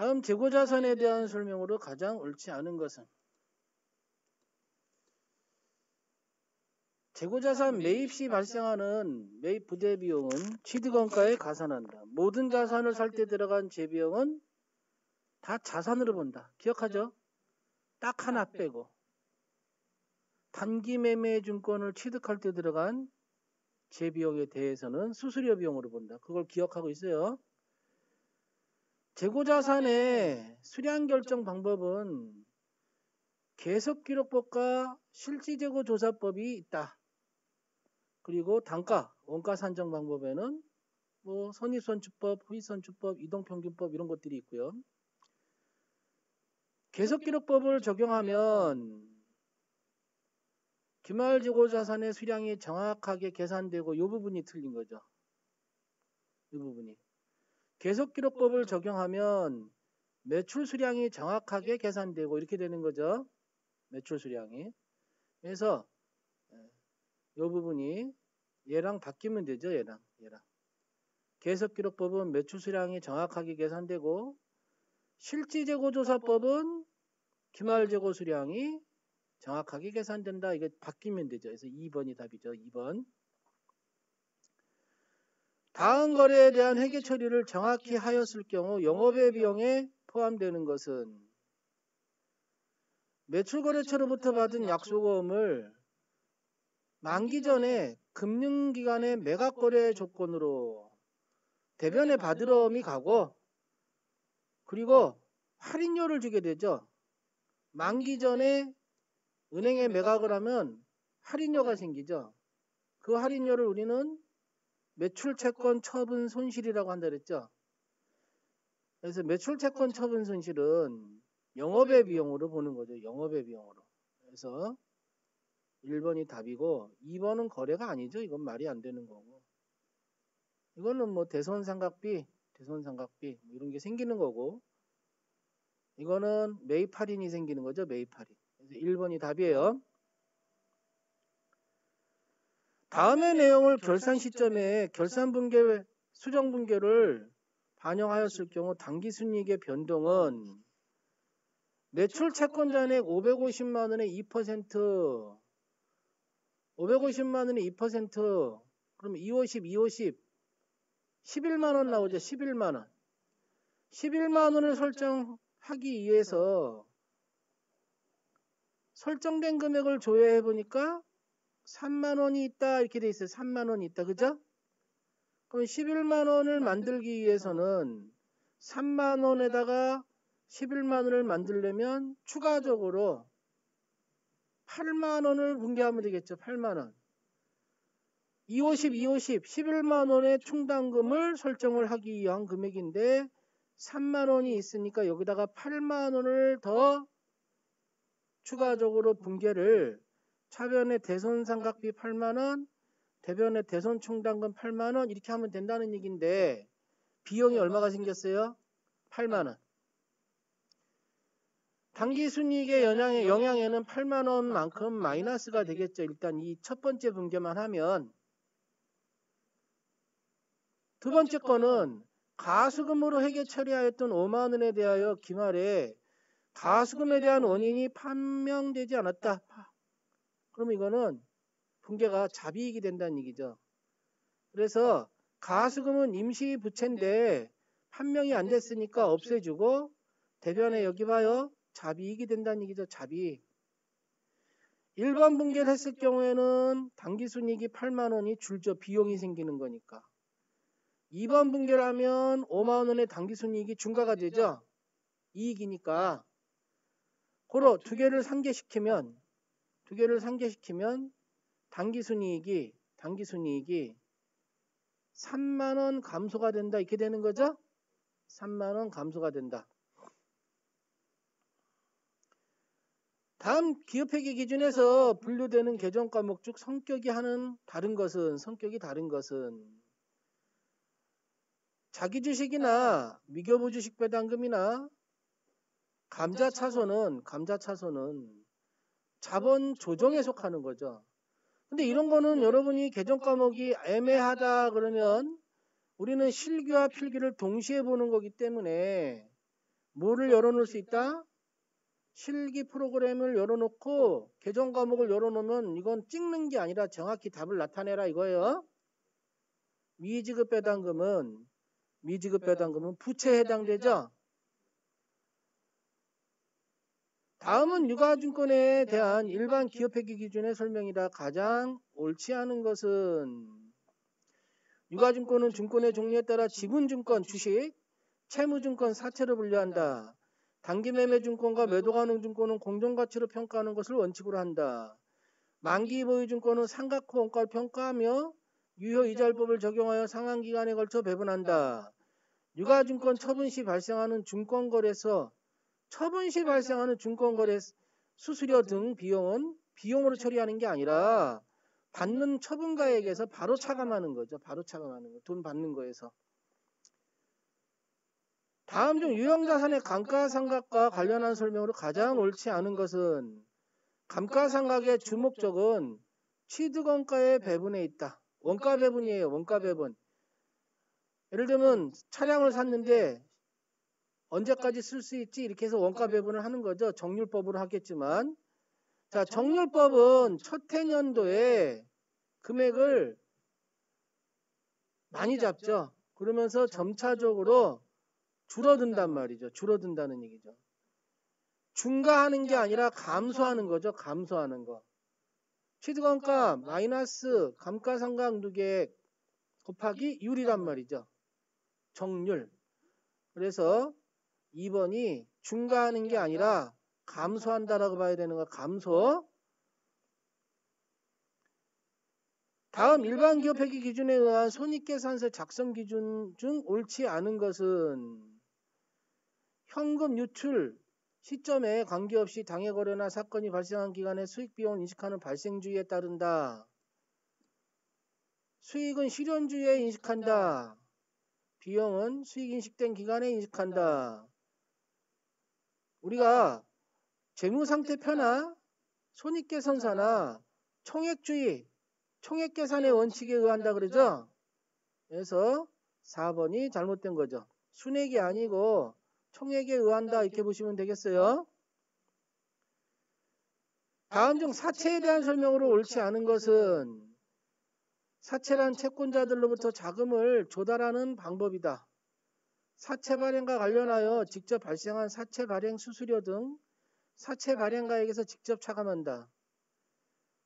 다음 재고자산에 대한 설명으로 가장 옳지 않은 것은 재고자산 매입 시 발생하는 매입 부대 비용은 취득원가에 가산한다. 모든 자산을 살 때 들어간 재비용은 다 자산으로 본다. 기억하죠? 딱 하나 빼고 단기 매매 증권을 취득할 때 들어간 재비용에 대해서는 수수료 비용으로 본다. 그걸 기억하고 있어요. 재고자산의 수량 결정 방법은 계속기록법과 실질재고조사법이 있다. 그리고 단가, 원가 산정 방법에는 뭐 선입선출법, 후입선출법, 이동평균법 이런 것들이 있고요. 계속기록법을 적용하면 기말재고자산의 수량이 정확하게 계산되고 이 부분이 틀린 거죠. 이 부분이. 계속기록법을 적용하면 매출 수량이 정확하게 계산되고 이렇게 되는 거죠. 매출 수량이. 그래서 이 부분이 얘랑 바뀌면 되죠. 얘랑. 계속기록법은 매출 수량이 정확하게 계산되고 실질재고조사법은 기말재고 수량이 정확하게 계산된다. 이게 바뀌면 되죠. 그래서 2번이 답이죠. 2번. 다음 거래에 대한 회계 처리를 정확히 하였을 경우 영업외 비용에 포함되는 것은 매출거래처로부터 받은 약속금을 만기 전에 금융기관의 매각거래 조건으로 대변에 받으러미 가고 그리고 할인료를 주게 되죠. 만기 전에 은행에 매각을 하면 할인료가 생기죠. 그 할인료를 우리는 매출채권 처분 손실이라고 한다 그랬죠. 그래서 매출채권 처분 손실은 영업외 비용으로 보는 거죠. 영업외 비용으로. 그래서 1번이 답이고 2번은 거래가 아니죠. 이건 말이 안 되는 거고. 이거는 뭐 대손삼각비 뭐 이런 게 생기는 거고 이거는 매입 할인이 생기는 거죠. 매입 할인. 그래서 1번이 답이에요. 다음의 내용을 결산 시점에 결산분계 수정분계를 반영하였을 경우 당기순이익의 변동은 매출 채권잔액 550만 원의 2% 550만 원의 2% 그럼 250 11만 원 나오죠. 11만 원. 11만 원을 설정하기 위해서 설정된 금액을 조회해 보니까 3만 원이 있다 이렇게 돼 있어요. 3만 원이 있다. 그죠? 그럼 11만 원을 만들기 위해서는 3만 원에다가 11만 원을 만들려면 추가적으로 8만 원을 분개하면 되겠죠. 8만 원. 250, 11만 원의 충당금을 설정을 하기 위한 금액인데 3만 원이 있으니까 여기다가 8만 원을 더 추가적으로 분개를 차변의 대손삼각비 8만 원, 대변의 대손충당금 8만 원 이렇게 하면 된다는 얘기인데 비용이 얼마가 생겼어요? 8만 원. 당기순이익의 영향에는 8만 원만큼 마이너스가 되겠죠. 일단 이 첫 번째 분개만 하면. 두 번째 거는 가수금으로 회계 처리하였던 5만 원에 대하여 기말에 가수금에 대한 원인이 판명되지 않았다. 그럼 이거는 분개가 자비익이 된다는 얘기죠. 그래서 가수금은 임시 부채인데 판명이 안 됐으니까 없애주고 대변에 여기 봐요. 자비익이 된다는 얘기죠. 자비익. 1번 분개를 했을 경우에는 당기순이익이 8만 원이 줄죠. 비용이 생기는 거니까. 2번 분개를 하면 5만 원의 당기순이익이 중과가 되죠. 이익이니까. 고로 두 개를 상계시키면 당기순이익이 3만 원 감소가 된다. 이렇게 되는 거죠. 3만 원 감소가 된다. 다음 기업회계 기준에서 분류되는 계정 과목 중 성격이 다른 것은 자기주식이나 미교부 주식 배당금이나 감자차손은 자본 조정에 속하는 거죠. 근데 이런 거는 여러분이 계정 과목이 애매하다 그러면 우리는 실기와 필기를 동시에 보는 거기 때문에 뭐를 열어놓을 수 있다? 실기 프로그램을 열어놓고 계정 과목을 열어놓으면 이건 찍는 게 아니라 정확히 답을 나타내라 이거예요. 미지급 배당금은 부채에 해당되죠. 다음은 유가증권에 대한 일반 기업회계 기준의 설명이다. 가장 옳지 않은 것은 유가증권은 증권의 종류에 따라 지분증권, 주식, 채무증권, 사채로 분류한다. 단기매매증권과 매도가능증권은 공정가치로 평가하는 것을 원칙으로 한다. 만기보유증권은 상각 후 원가를 평가하며 유효이자율법을 적용하여 상한기간에 걸쳐 배분한다. 유가증권 처분 시 발생하는 증권거래소 수수료 등 비용은 비용으로 처리하는 게 아니라 받는 처분가액에서 바로 차감하는 거죠. 돈 받는 거에서. 다음 중 유형자산의 감가상각과 관련한 설명으로 가장 옳지 않은 것은 감가상각의 주목적은 취득원가의 배분에 있다. 원가 배분이에요. 원가 배분. 예를 들면 차량을 샀는데 언제까지 쓸 수 있지? 이렇게 해서 원가 배분을 하는 거죠. 정률법으로 하겠지만. 자, 정률법은 첫 해년도에 금액을 많이 잡죠. 그러면서 점차적으로 줄어든단 말이죠. 줄어든다는 얘기죠. 증가하는 게 아니라 감소하는 거죠. 감소하는 거. 취득원가 마이너스 감가상각 누계액 곱하기 율이란 말이죠. 정률. 그래서 2번이 증가하는 게 아니라 감소한다라고 봐야 되는 거. 감소. 다음 일반 기업회계 기준에 의한 손익계산서 작성 기준 중 옳지 않은 것은 현금 유출 시점에 관계없이 당해거래나 사건이 발생한 기간에 수익비용을 인식하는 발생주의에 따른다. 수익은 실현주의에 인식한다. 비용은 수익 인식된 기간에 인식한다. 우리가 재무상태표나 손익계산서나 총액계산의 원칙에 의한다 그러죠. 그래서 4번이 잘못된 거죠. 순액이 아니고 총액에 의한다 이렇게 보시면 되겠어요. 다음 중 사채에 대한 설명으로 옳지 않은 것은 사채란 채권자들로부터 자금을 조달하는 방법이다. 사채 발행과 관련하여 직접 발생한 사채 발행 수수료 등 사채 발행가에게서 직접 차감한다.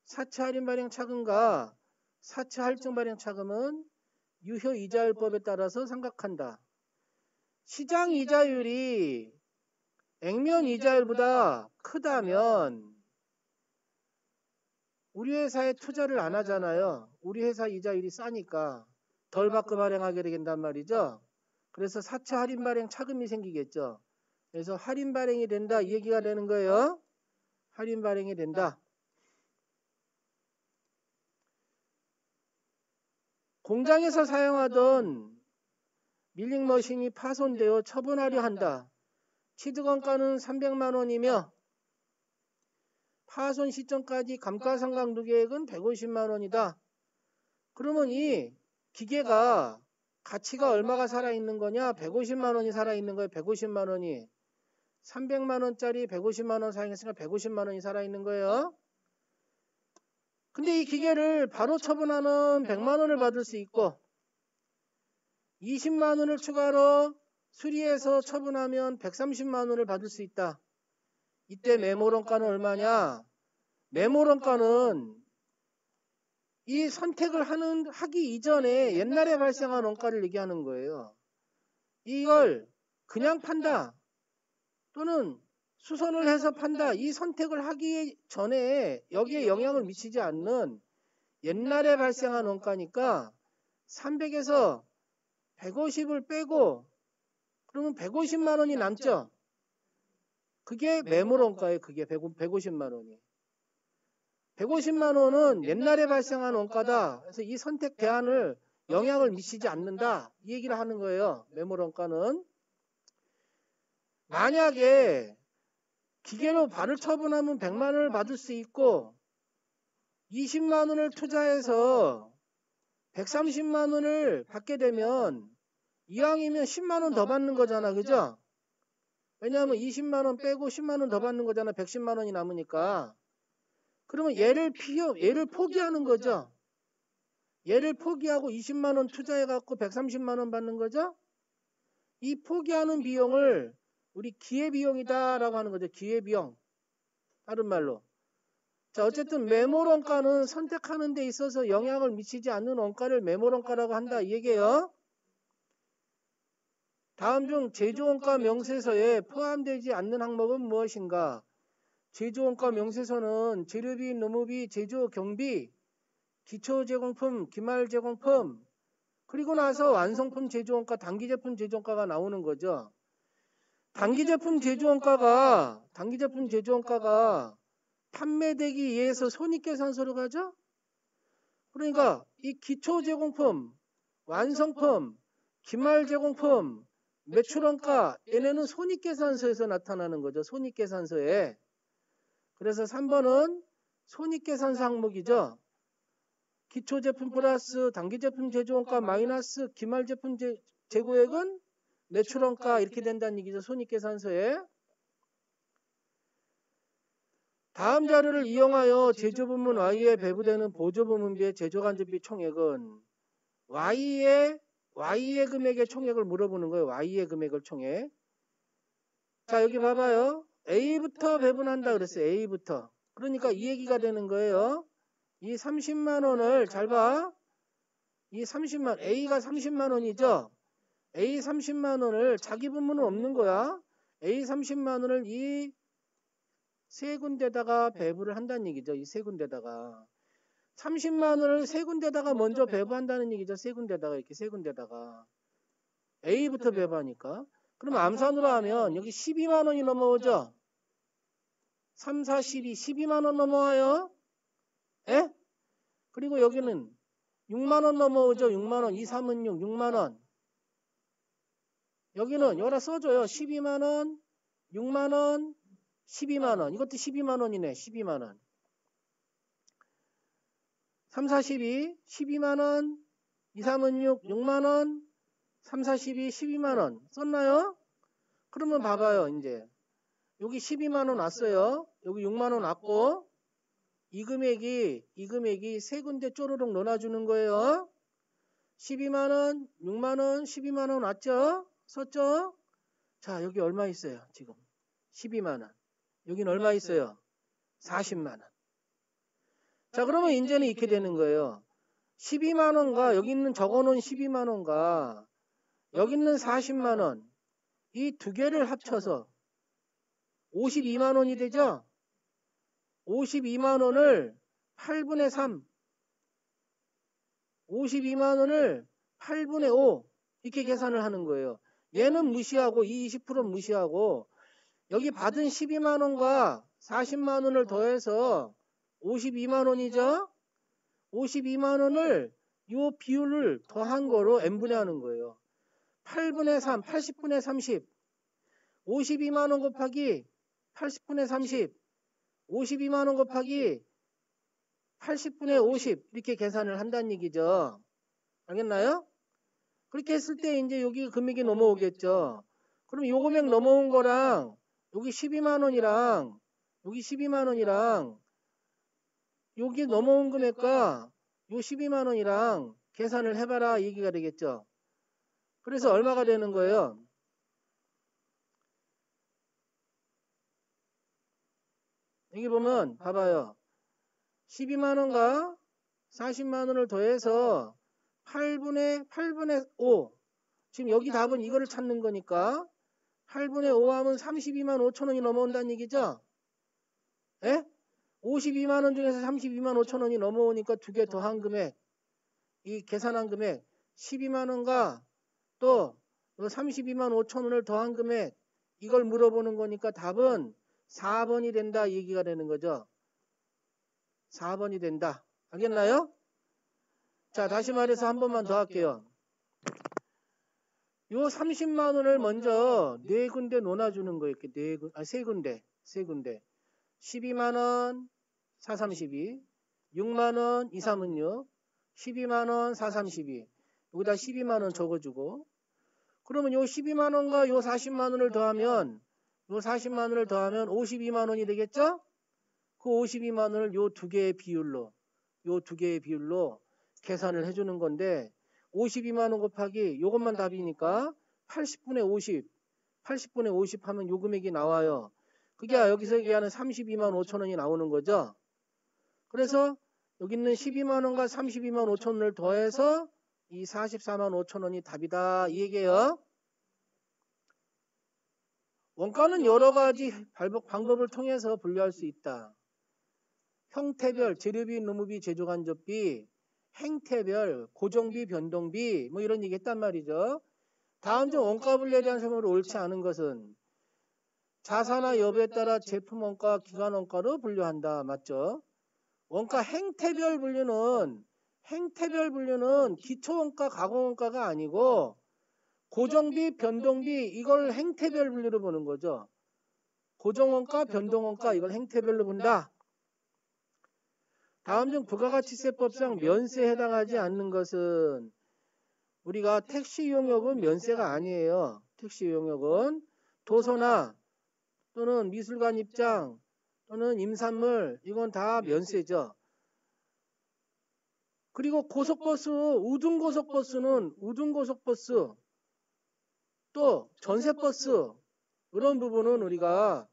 사채 할인 발행 차금과 사채 할증 발행 차금은 유효 이자율법에 따라서 상각한다. 시장 이자율이 액면 이자율보다 크다면 우리 회사에 투자를 안 하잖아요. 우리 회사 이자율이 싸니까 덜 받고 발행하게 된단 말이죠. 그래서 사채 할인 발행 차금이 생기겠죠. 그래서 할인 발행이 된다 이 얘기가 되는 거예요. 할인 발행이 된다. 공장에서 사용하던 밀링머신이 파손되어 처분하려 한다. 취득원가는 300만 원이며 파손 시점까지 감가상각 누계액은 150만 원이다. 그러면 이 기계가 가치가 얼마가 살아있는 거냐? 150만 원이 살아있는 거예요. 150만 원이. 300만 원짜리 150만 원 사용했으니까 150만 원이 살아있는 거예요. 근데 이 기계를 바로 처분하는 100만 원을 받을 수 있고 20만 원을 추가로 수리해서 처분하면 130만 원을 받을 수 있다. 이때 매몰원가는 얼마냐? 매몰원가는 이 선택을 하기 이전에 옛날에 발생한 원가를 얘기하는 거예요. 이걸 그냥 판다 또는 수선을 해서 판다. 이 선택을 하기 전에 여기에 영향을 미치지 않는 옛날에 발생한 원가니까 300에서 150을 빼고 그러면 150만 원이 남죠. 그게 매몰원가예요. 그게 150만 원이. 150만 원은 옛날에 발생한 원가다. 그래서 이 선택 대안을 영향을 미치지 않는다. 이 얘기를 하는 거예요. 매몰원가는. 만약에 기계로 발을 처분하면 100만 원을 받을 수 있고 20만 원을 투자해서 130만 원을 받게 되면 이왕이면 10만 원 더 받는 거잖아. 그죠? 왜냐하면 20만 원 빼고 10만 원 더 받는 거잖아. 110만 원이 남으니까. 그러면 얘를 포기하는 거죠. 얘를 포기하고 20만 원 투자해갖고 130만 원 받는 거죠. 이 포기하는 비용을 우리 기회비용이다라고 하는 거죠. 기회비용. 다른 말로. 자, 어쨌든 매몰원가는 선택하는 데 있어서 영향을 미치지 않는 원가를 매몰원가라고 한다. 이 얘기예요. 다음 중 제조원가 명세서에 포함되지 않는 항목은 무엇인가? 제조원가 명세서는 재료비, 노무비, 제조, 경비, 기초제공품, 기말제공품, 그리고 나서 완성품 제조원가, 단기제품 제조원가가 나오는 거죠. 단기제품 제조원가가 판매되기 위해서 손익계산서로 가죠. 그러니까 이 기초제공품, 완성품, 기말제공품, 매출원가 얘네는 손익계산서에서 나타나는 거죠. 손익계산서에. 그래서 3번은 손익계산서 항목이죠. 기초제품 플러스 단기제품 제조원가 마이너스 기말제품 재고액은 매출원가 이렇게 된다는 얘기죠. 손익계산서에. 다음 자료를 이용하여 제조부문 Y에 배부되는 보조부문비의 제조간접비 총액은 Y의 금액의 총액을 물어보는 거예요. Y의 금액을 총액. 자, 여기 봐봐요. A부터 배분한다 그랬어요. A부터. 그러니까 이 얘기가 되는 거예요. 이 30만 원을 잘 봐. 이 30만 A가 30만 원이죠. A 30만 원을 자기 부문은 없는 거야. A 30만 원을 이 세 군데다가 배부를 한다는 얘기죠. 이 세 군데다가. 30만 원을 세 군데다가 먼저 배부한다는 얘기죠. 세 군데다가 이렇게 세 군데다가. A부터 배부하니까. 그럼 암산으로 하면 여기 12만 원이 넘어오죠. 3, 4, 12, 12만 원 넘어와요. 에? 그리고 여기는 6만 원 넘어오죠. 6만 원. 2, 3은 6, 6만 원. 여기는 여기다 써줘요. 12만 원, 6만 원, 12만 원. 이것도 12만 원이네. 12만 원. 3, 4, 12, 12만 원, 2, 3은 6, 6만 원, 3, 4, 12, 12만 원. 썼나요? 그러면 봐봐요. 이제 여기 12만 원 왔어요. 여기 6만 원 왔고 이 금액이 세 군데 쪼르륵 넣어주는 거예요. 12만 원, 6만 원, 12만 원 왔죠? 썼죠? 자, 여기 얼마 있어요? 지금 12만 원. 여기는 얼마 있어요? 40만 원. 자, 그러면 이제는 이렇게 되는 거예요. 12만 원과 여기 있는 적어놓은 12만 원과 여기 있는 40만 원 이 두 개를 합쳐서 52만 원이 되죠? 52만 원을 8분의 3 52만 원을 8분의 5 이렇게 계산을 하는 거예요. 얘는 무시하고 이 20%는 무시하고 여기 받은 12만 원과 40만 원을 더해서 52만 원이죠. 52만 원을 이 비율을 더한 거로 n분의 하는 거예요. 8분의 3, 80분의 30 52만 원 곱하기 80분의 30 52만 원 곱하기 80분의 50 이렇게 계산을 한다는 얘기죠. 알겠나요? 그렇게 했을 때 이제 여기 금액이 넘어오겠죠. 그럼 요 금액 넘어온 거랑 여기 12만 원이랑 여기 12만 원이랑 여기 넘어온 금액과 요 12만 원이랑 계산을 해봐라 얘기가 되겠죠. 그래서 얼마가 되는 거예요? 여기 보면 봐봐요. 12만 원과 40만 원을 더해서 8분의 5. 지금 여기 답은 이거를 찾는 거니까 8분의 5 하면 32만 5천 원이 넘어온다는 얘기죠. 예? 52만 원 중에서 32만 5천 원이 넘어오니까 두 개 더한 금액, 이 계산한 금액 12만 원과 또 32만 5천 원을 더한 금액 이걸 물어보는 거니까 답은 4번이 된다 얘기가 되는 거죠. 4번이 된다. 알겠나요? 자, 다시 말해서 한 번만 더 할게요. 요 30만 원을 먼저 네 군데 놓아주는 거예요. 이렇게 세 군데. 12만 원, 4, 32, 6만 원, 2, 3은 6, 12만 원, 4, 32. 여기다 12만 원 적어주고. 그러면 요 12만 원과 요 40만 원을 더하면 요 40만 원을 더하면 52만 원이 되겠죠? 그 52만 원을 요 두 개의 비율로 계산을 해주는 건데 52만 원 곱하기 요것만 답이니까 80분의 50 하면 요 금액이 나와요. 그게 여기서 얘기하는 32만 5천 원이 나오는 거죠. 그래서 여기 있는 12만 원과 32만 5천 원을 더해서 이 44만 5천 원이 답이다 이 얘기예요. 원가는 여러 가지 방법을 통해서 분류할 수 있다. 형태별, 재료비, 노무비, 제조간접비, 행태별, 고정비, 변동비 뭐 이런 얘기 했단 말이죠. 다음 중 원가 분류에 대한 설명으로 옳지 않은 것은 자사나 여부에 따라 제품 원가, 기간 원가로 분류한다. 맞죠? 원가 행태별 분류는 기초 원가, 가공 원가가 아니고 고정비, 변동비 이걸 행태별 분류로 보는 거죠. 고정원가, 변동원가 이걸 행태별로 본다. 다음 중 부가가치세법상 면세에 해당하지 않는 것은 우리가 택시 이용료는 면세가 아니에요. 택시 이용료는 도서나 또는 미술관 입장 또는 임산물 이건 다 면세죠. 그리고 고속버스, 우등고속버스는 우등고속버스 또 전세버스 이런 부분은 우리가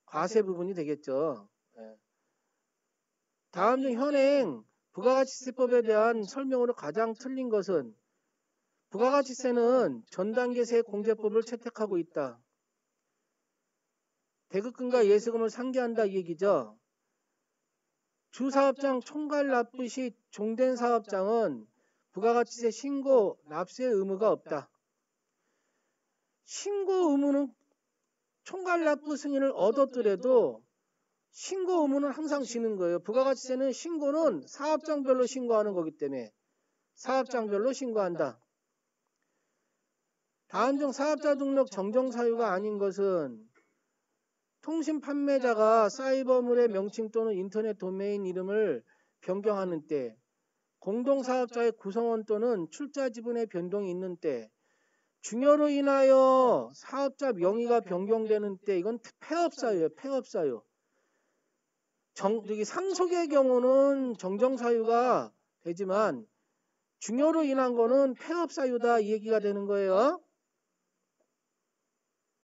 과세 부분이 되겠죠. 다음 중 현행 부가가치세법에 대한 설명으로 가장 틀린 것은 부가가치세는 전단계세 공제법을 채택하고 있다. 대급금과 예세금을 상계한다 이 얘기죠. 주사업장 총괄 납부 시 종된 사업장은 부가가치세 신고 납세 의무가 없다. 신고 의무는 총괄 납부 승인을 얻었더라도 신고 의무는 항상 지는 거예요. 부가가치세는 신고는 사업장별로 신고하는 거기 때문에 사업장별로 신고한다. 다음 중 사업자 등록 정정 사유가 아닌 것은 통신 판매자가 사이버물의 명칭 또는 인터넷 도메인 이름을 변경하는 때, 공동사업자의 구성원 또는 출자 지분의 변동이 있는 때, 중요로 인하여 사업자 명의가 변경되는 때 이건 폐업사유예요. 폐업사유. 여기 상속의 경우는 정정사유가 되지만 중요로 인한 거는 폐업사유다 이 얘기가 되는 거예요.